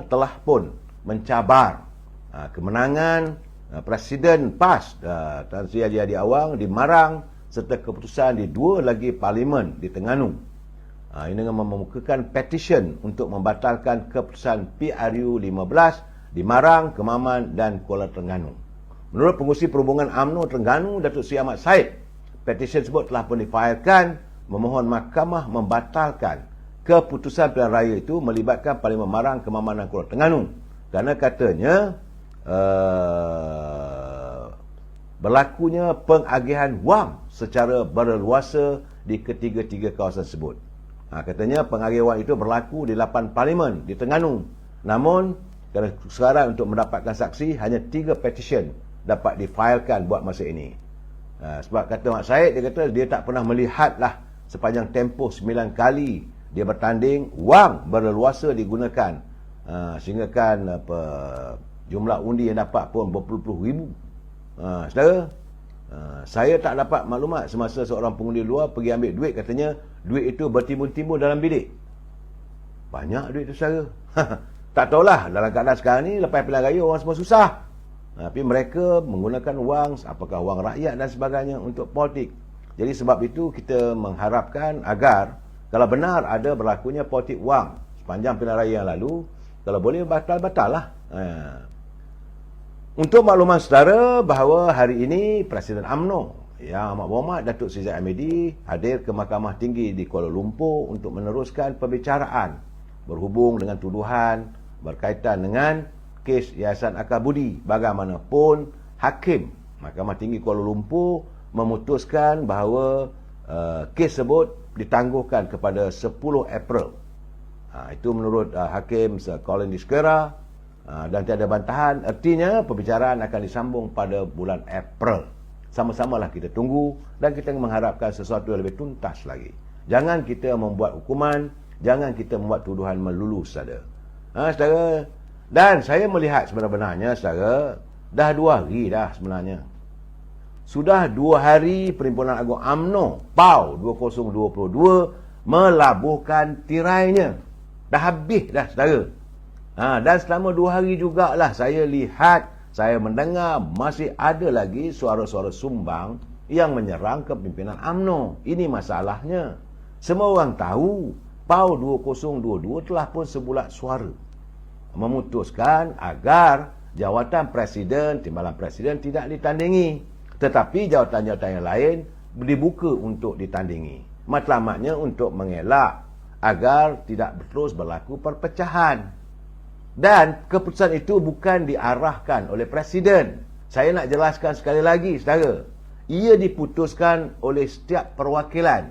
telah pun mencabar kemenangan Presiden PAS Tan Sri Haji Awang di Marang serta keputusan di dua lagi parlimen di Terengganu. Ini dengan memukakan petition untuk membatalkan keputusan PRU 15 di Marang, Kemaman dan Kuala Terengganu. Menurut Pengerusi Perhubungan UMNO Terengganu, Datuk Seri Ahmad Said, petisi tersebut telah pun difailkan memohon mahkamah membatalkan keputusan pilihan raya itu melibatkan Parlimen Marang, Kemaman dan Kuala Terengganu. Kerana katanya berlakunya pengagihan wang secara berleluasa di ketiga-tiga kawasan tersebut. Katanya pengagihan wang itu berlaku di 8 parlimen di Terengganu. Namun kerana sekarang untuk mendapatkan saksi hanya 3 petition dapat difailkan buat masa ini. Sebab kata Mak Syed, dia kata dia tak pernah melihatlah sepanjang tempoh 9 kali dia bertanding wang berleluasa digunakan, sehingga kan jumlah undi yang dapat pun berpuluh-puluh ribu. Saudara, saya tak dapat maklumat semasa seorang pengundi luar pergi ambil duit, katanya duit itu bertimbun-timbun dalam bilik. Banyak duit tu saudara. Tak tahulah dalam keadaan sekarang ni lepas pilihan raya orang semua susah. Tapi mereka menggunakan wang, apakah wang rakyat dan sebagainya untuk politik. Jadi sebab itu kita mengharapkan agar kalau benar ada berlakunya politik wang sepanjang pilihan raya yang lalu, kalau boleh batal-batal lah. Untuk makluman saudara bahawa hari ini Presiden UMNO Yang Amat Berhormat Datuk Seri Zahid Hamidi hadir ke Mahkamah Tinggi di Kuala Lumpur untuk meneruskan pembicaraan berhubung dengan tuduhan berkaitan dengan kes Yayasan Akal Budi. Bagaimanapun Hakim Mahkamah Tinggi Kuala Lumpur memutuskan bahawa kes tersebut ditangguhkan kepada 10 April. Itu menurut Hakim Sir Colin Diskera. Dan tiada bantahan, artinya pembicaraan akan disambung pada bulan April. Sama-samalah kita tunggu dan kita mengharapkan sesuatu yang lebih tuntas lagi. Jangan kita membuat hukuman, jangan kita membuat tuduhan melulu saja. Saudara, dan saya melihat sebenarnya saudara, dah 2 hari dah sebenarnya. Sudah 2 hari Perhimpunan Agung UMNO PAU 2022 melabuhkan tirainya. Dah habis dah saudara. Dan selama 2 hari jugalah saya lihat, saya mendengar masih ada lagi suara-suara sumbang yang menyerang kepimpinan UMNO. Ini masalahnya. Semua orang tahu PAU 2022 telah pun sebulat suara memutuskan agar jawatan Presiden, Timbalan Presiden tidak ditandingi. Tetapi jawatan-jawatan yang lain dibuka untuk ditandingi. Matlamatnya untuk mengelak agar tidak terus berlaku perpecahan. Dan keputusan itu bukan diarahkan oleh Presiden. Saya nak jelaskan sekali lagi, saudara. Ia diputuskan oleh setiap perwakilan.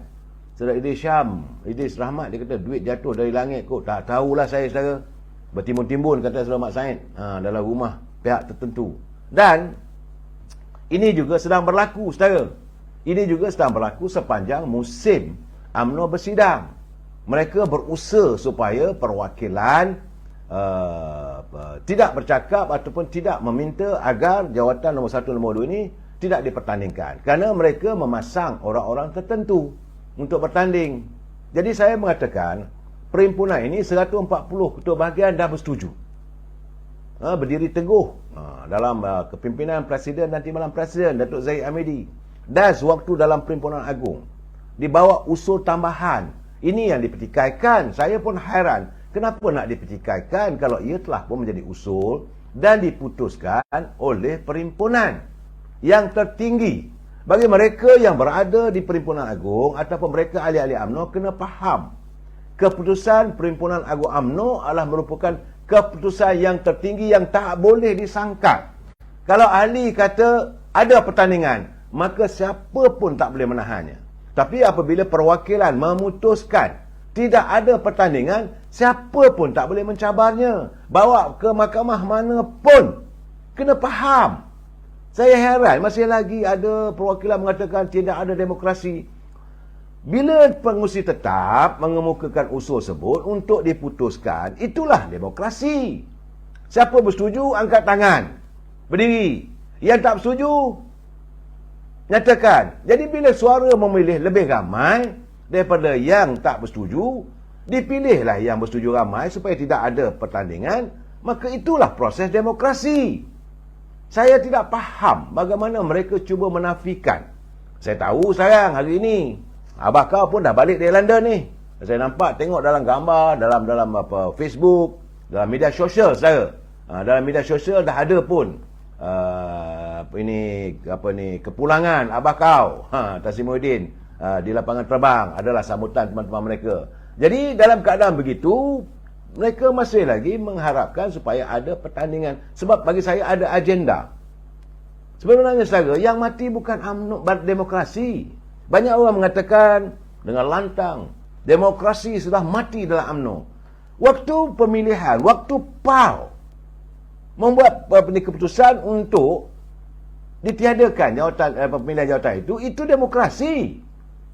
Saudara Idris Rahmat, dia kata duit jatuh dari langit kot. Tak tahulah saya, saudara. Bertimbun-timbun, kata Saudara Mak Syed, dalam rumah pihak tertentu. Dan ini juga sedang berlaku, saudara. Ini juga sedang berlaku sepanjang musim UMNO bersidang. Mereka berusaha supaya perwakilan tidak bercakap ataupun tidak meminta agar jawatan nombor 1 nombor 2 ini tidak dipertandingkan, kerana mereka memasang orang-orang tertentu untuk bertanding. Jadi saya mengatakan perhimpunan ini 140 ketua bahagian dah bersetuju, berdiri teguh dalam kepimpinan Presiden dan Timbalan Presiden Datuk Zahid Hamidi. Dan sewaktu dalam Perhimpunan Agung dibawa usul tambahan, ini yang dipertikaikan. Saya pun hairan, kenapa nak dipertikaikan kalau ia telah pun menjadi usul dan diputuskan oleh perhimpunan yang tertinggi. Bagi mereka yang berada di Perhimpunan Agung ataupun mereka ahli-ahli UMNO kena faham, keputusan Perhimpunan Agung UMNO adalah merupakan keputusan yang tertinggi yang tak boleh disangkal. Kalau ahli kata ada pertandingan, maka siapa pun tak boleh menahannya. Tapi apabila perwakilan memutuskan tidak ada pertandingan, siapa pun tak boleh mencabarnya. Bawa ke mahkamah mana pun. Kena faham. Saya heran, masih lagi ada perwakilan mengatakan tidak ada demokrasi. Bila pengurusi tetap mengemukakan usul tersebut untuk diputuskan, itulah demokrasi. Siapa bersetuju, angkat tangan, berdiri. Yang tak bersetuju, nyatakan. Jadi bila suara memilih lebih ramai daripada yang tak bersetuju, dipilihlah yang bersetuju ramai supaya tidak ada pertandingan. maka itulah proses demokrasi. Saya tidak faham bagaimana mereka cuba menafikan. Saya tahu sayang hari ini abah kau pun dah balik dari London ni. Saya nampak tengok dalam gambar, dalam Facebook, dalam media sosial saya. Dalam media sosial dah ada pun kepulangan abah kau, Tasimuddin, di lapangan terbang adalah sambutan teman-teman mereka. Jadi dalam keadaan begitu, mereka masih lagi mengharapkan supaya ada pertandingan. Sebab bagi saya ada agenda. Sebenarnya saudara, yang mati bukan UMNO demokrasi. Banyak orang mengatakan dengan lantang, demokrasi sudah mati dalam UMNO. Waktu pemilihan, waktu PAU membuat keputusan untuk ditiadakan pemilihan jawatan itu demokrasi.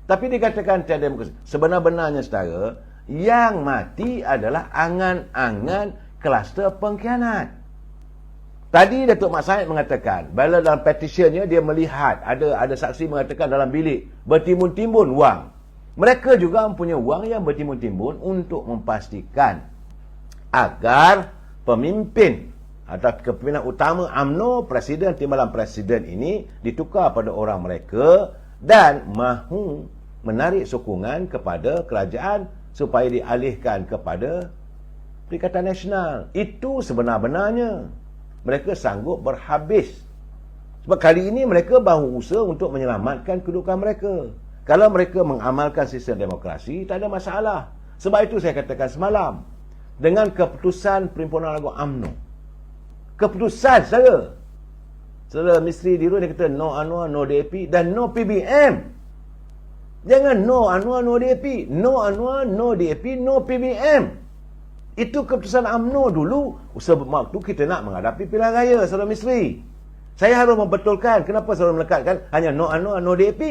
Tapi dikatakan tiada demokrasi. Sebenar-benarnya saudara, yang mati adalah angan-angan kluster pengkhianat. Tadi Datuk Mat Syed mengatakan, bila dalam petitionnya dia melihat ada saksi mengatakan dalam bilik bertimbun-timbun wang. Mereka juga mempunyai wang yang bertimbun-timbun untuk memastikan agar pemimpin atau kepimpinan utama UMNO, presiden, timbalan presiden ini ditukar pada orang mereka dan mahu menarik sokongan kepada kerajaan supaya dialihkan kepada Perikatan Nasional. Itu sebenar-benarnya. Mereka sanggup berhabis. Sebab kali ini mereka bahu usaha untuk menyelamatkan kedudukan mereka. Kalau mereka mengamalkan sistem demokrasi, tak ada masalah. Sebab itu saya katakan semalam, dengan keputusan Perhimpunan Agung UMNO, keputusan saudara Misteri Dirun dia kata no UNWA, no DAP dan no PBM. Jangan no UNWA, no DAP. No UNWA, no DAP, no PBM. Itu keputusan UMNO dulu. Sebab waktu kita nak menghadapi pilihan raya, saudara Misteri. Saya harus membetulkan kenapa saudara melekatkan hanya no UNWA, no DAP.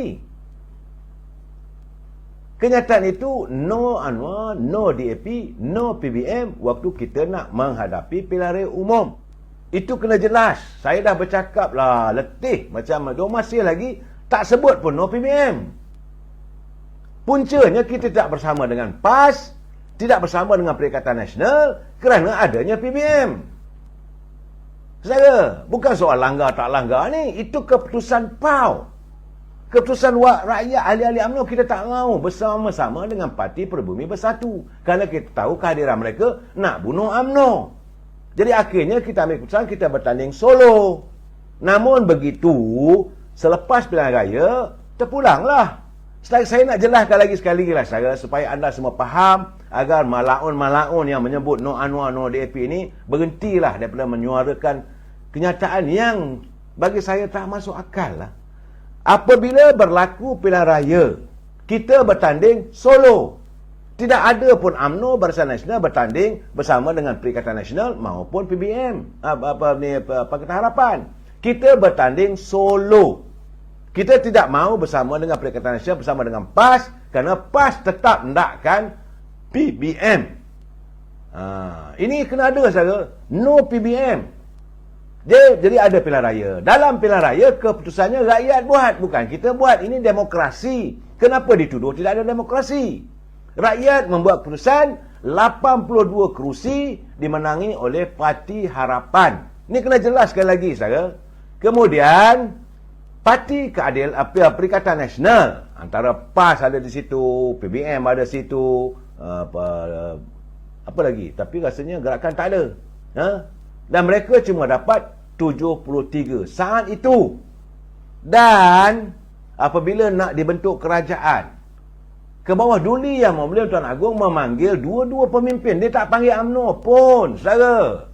Kenyataan itu no UNWA, no DAP, no PBM waktu kita nak menghadapi pilihan raya umum. Itu kena jelas. Saya dah bercakap lah, letih macam dia masih lagi tak sebut pun no PBM. Puncanya kita tak bersama dengan PAS, tidak bersama dengan Perikatan Nasional kerana adanya PBM. Saudara, bukan soal langgar tak langgar ni, itu keputusan PAU. Keputusan rakyat ahli-ahli UMNO kita tak mahu bersama-sama dengan Parti Peribumi Bersatu. Kerana kita tahu kehadiran mereka nak bunuh UMNO. Jadi akhirnya kita ambil keputusan kita bertanding solo. Namun begitu, selepas pilihan raya, terpulanglah. Saya nak jelaskan lagi sekali lah saudara, supaya anda semua faham agar malaun-malaun yang menyebut no UNWA, no DAP ini berhentilah daripada menyuarakan kenyataan yang bagi saya tak masuk akal lah. Apabila berlaku pilihan raya, kita bertanding solo. Tidak ada pun UMNO Barisan Nasional bertanding bersama dengan Perikatan Nasional maupun PBM, Pakatan Harapan. Kita bertanding solo. Kita tidak mahu bersama dengan Perikatan Nasional, bersama dengan PAS, kerana PAS tetap hendakkan PBM. Ini kena ada saudara, no PBM. Jadi ada pilihan raya. Dalam pilihan raya, keputusannya rakyat buat, bukan kita buat. Ini demokrasi. Kenapa dituduh tidak ada demokrasi? Rakyat membuat keputusan, 82 kerusi dimenangi oleh Parti Harapan. Ini kena jelaskan lagi saudara. Kemudian Parti Perikatan Nasional, antara PAS ada di situ, PBM ada di situ, apa lagi? Tapi rasanya gerakan tak ada. Dan mereka cuma dapat 73 saat itu. Dan apabila nak dibentuk kerajaan, ke bawah duli yang Yang Tuan Agong memanggil dua-dua pemimpin. Dia tak panggil UMNO pun, saudara.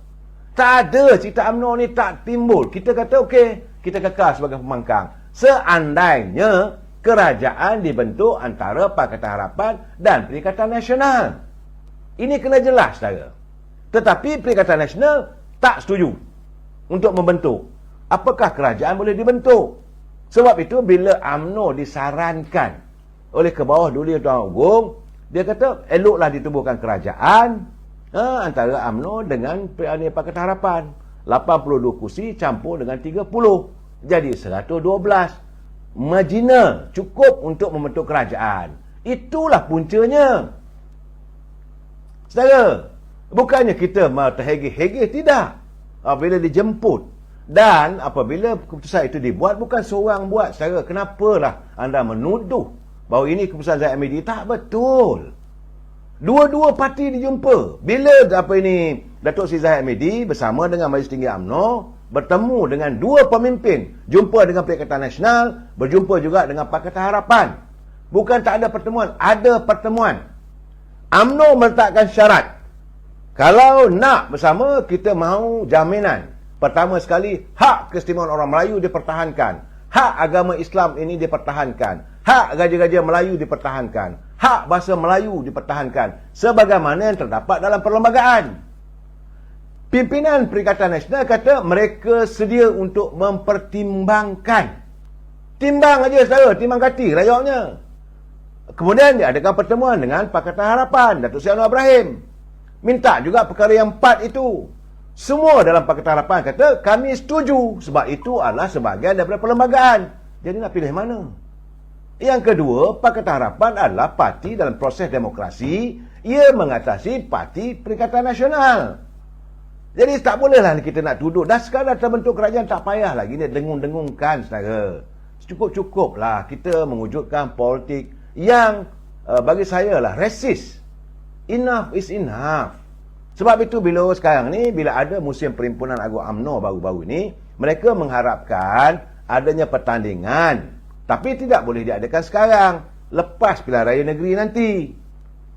Tak ada cerita UMNO ni tak timbul. Kita kata okey, kita kekal sebagai pembangkang. Seandainya kerajaan dibentuk antara Pakatan Harapan dan Perikatan Nasional. Ini kena jelas, saudara. Tetapi Perikatan Nasional tak setuju untuk membentuk. Apakah kerajaan boleh dibentuk? Sebab itu bila UMNO disarankan oleh ke bawah duli Tuan Agong, dia kata eloklah ditubuhkan kerajaan antara UMNO dengan Pakatan Harapan. 82 kursi campur dengan 30. Jadi 112. Marginal cukup untuk membentuk kerajaan. Itulah puncanya. Saudara, Bukannya kita terhege-hege, tidak. Apabila dijemput. Dan apabila keputusan itu dibuat, bukan seorang buat secara, kenapalah anda menuduh bahawa ini keputusan Zahid Hamidi? Tak betul. Dua-dua parti dijumpa. Bila Datuk Seri Zahid Hamidi bersama dengan Majlis Tinggi UMNO bertemu dengan dua pemimpin, jumpa dengan Perikatan Nasional, berjumpa juga dengan Pakatan Harapan. Bukan tak ada pertemuan, ada pertemuan. UMNO meletakkan syarat. Kalau nak bersama, kita mahu jaminan. Pertama sekali, hak keistimewaan orang Melayu dipertahankan. Hak agama Islam ini dipertahankan. Hak raja-raja Melayu dipertahankan. Hak bahasa Melayu dipertahankan. Sebagaimana yang terdapat dalam perlembagaan. Pimpinan Perikatan Nasional kata mereka sedia untuk mempertimbangkan. Timbang aja saudara, timbang kati layaknya. Kemudian diadakan pertemuan dengan Pakatan Harapan, Datuk Seri Anwar Ibrahim. Minta juga perkara yang 4 itu. Semua dalam Pakatan Harapan kata kami setuju, sebab itu adalah sebahagian daripada perlembagaan. Jadi nak pilih mana? Yang kedua, Pakatan Harapan adalah parti dalam proses demokrasi. Ia mengatasi parti Perikatan Nasional. Jadi tak bolehlah kita nak duduk. Dah sekadar terbentuk kerajaan, tak payah lagi ni dengung-dengungkan saudara. Cukup-cukuplah kita mewujudkan politik yang bagi saya lah resis. Enough is enough. Sebab itu bila sekarang ni, bila ada musim Perhimpunan Agung UMNO baru-baru ni, mereka mengharapkan adanya pertandingan. Tapi tidak boleh diadakan sekarang. Lepas pilihan raya negeri nanti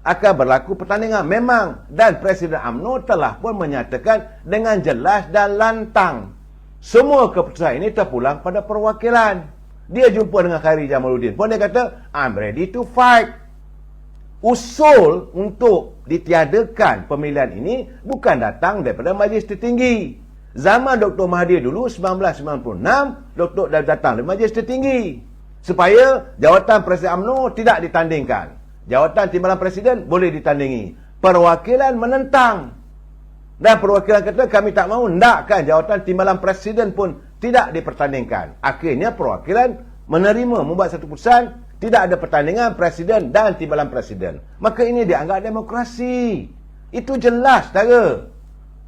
akan berlaku pertandingan. Memang. Dan Presiden UMNO telah pun menyatakan dengan jelas dan lantang. Semua keputusan ini terpulang pada perwakilan. Dia jumpa dengan Khairi Jamaluddin pun dia kata, I'm ready to fight. Usul untuk ditiadakan pemilihan ini bukan datang daripada Majlis Tertinggi. Zaman Dr. Mahathir dulu 1996, Dr. dah datang dari Majlis Tertinggi supaya jawatan Presiden UMNO tidak ditandingkan. Jawatan Timbalan Presiden boleh ditandingi. Perwakilan menentang. Dan perwakilan kata kami tak mahu, hendakkan jawatan Timbalan Presiden pun tidak dipertandingkan. Akhirnya perwakilan menerima, membuat satu keputusan. Tidak ada pertandingan Presiden dan Timbalan Presiden. Maka ini dianggap demokrasi. Itu jelas, saudara.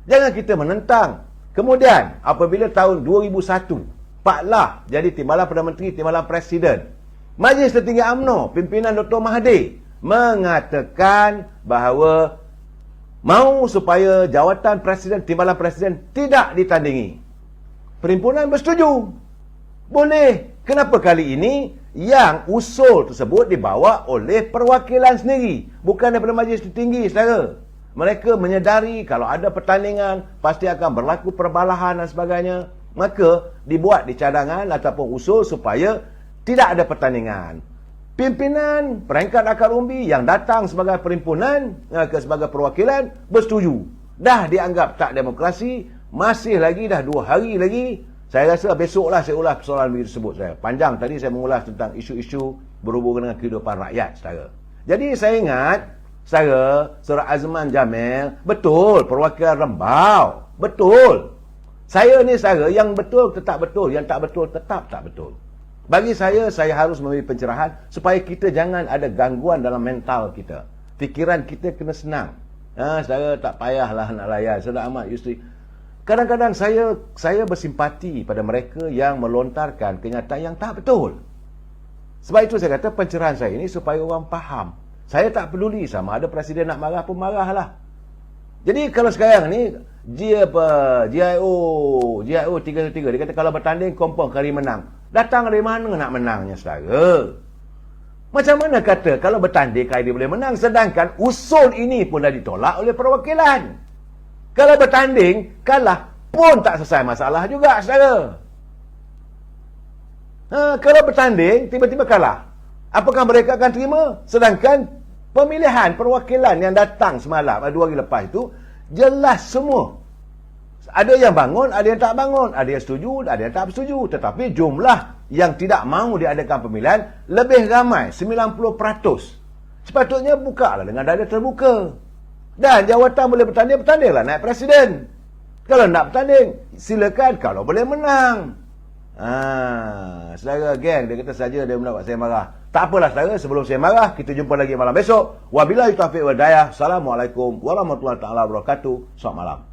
Jangan kita menentang. Kemudian, apabila tahun 2001, Pak Lah jadi Timbalan Perdana Menteri, Timbalan Presiden. Majlis Tertinggi UMNO, pimpinan Dr. Mahathir, mengatakan bahawa mahu supaya jawatan Presiden, Timbalan Presiden tidak ditandingi. Perhimpunan bersetuju. Boleh. Kenapa kali ini yang usul tersebut dibawa oleh perwakilan sendiri, bukan daripada Majlis Tertinggi, saudara? Mereka menyedari kalau ada pertandingan pasti akan berlaku perbalahan dan sebagainya. Maka dibuat di cadangan ataupun usul supaya tidak ada pertandingan. Pimpinan peringkat akar umbi yang datang sebagai perhimpunan, sebagai perwakilan, bersetuju. Dah dianggap tak demokrasi. Masih lagi, dah 2 hari lagi. Saya rasa besoklah saya ulas persoalan tersebut. Panjang tadi saya mengulas tentang isu-isu berhubungan dengan kehidupan rakyat, saudara. Jadi saya ingat, Saudara Azman Jamil, betul perwakilan Rembau. Betul. Saya ni saudara, yang betul tetap betul, yang tak betul tetap tak betul. Bagi saya harus memberi pencerahan supaya kita jangan ada gangguan dalam mental kita. Fikiran kita kena senang. Saudara tak payahlah nak layan. Saudara Ahmad Yusri, kadang-kadang saya bersimpati pada mereka yang melontarkan kenyataan yang tak betul. Sebab itu saya kata pencerahan saya ini supaya orang faham. Saya tak peduli sama ada Presiden nak marah pun marahlah. Jadi kalau sekarang ni GIO 303 dia kata kalau bertanding confirm Khairi menang. Datang dari mana nak menangnya, saudara? Macam mana kata kalau bertanding Khairi boleh menang, sedangkan usul ini pun dah ditolak oleh perwakilan? Kalau bertanding, kalah pun tak selesai masalah juga, saudara. Kalau bertanding, tiba-tiba kalah. Apakah mereka akan terima? Sedangkan pemilihan perwakilan yang datang semalam, 2 hari lepas itu, jelas semua. Ada yang bangun, ada yang tak bangun. Ada yang setuju, ada yang tak setuju. Tetapi jumlah yang tidak mahu diadakan pemilihan lebih ramai, 90%. Sepatutnya buka lah dengan dada terbuka. Dan jawatan boleh bertanding, bertandinglah naik Presiden. Kalau nak bertanding, silakan kalau boleh menang. Saudara geng, dia kata saja dia mendapat saya marah. Tak apalah saudara, sebelum saya marah, kita jumpa lagi malam besok. Wabillahi taufiq wal hidayah. Assalamualaikum warahmatullahi taala wabarakatuh. Selamat malam.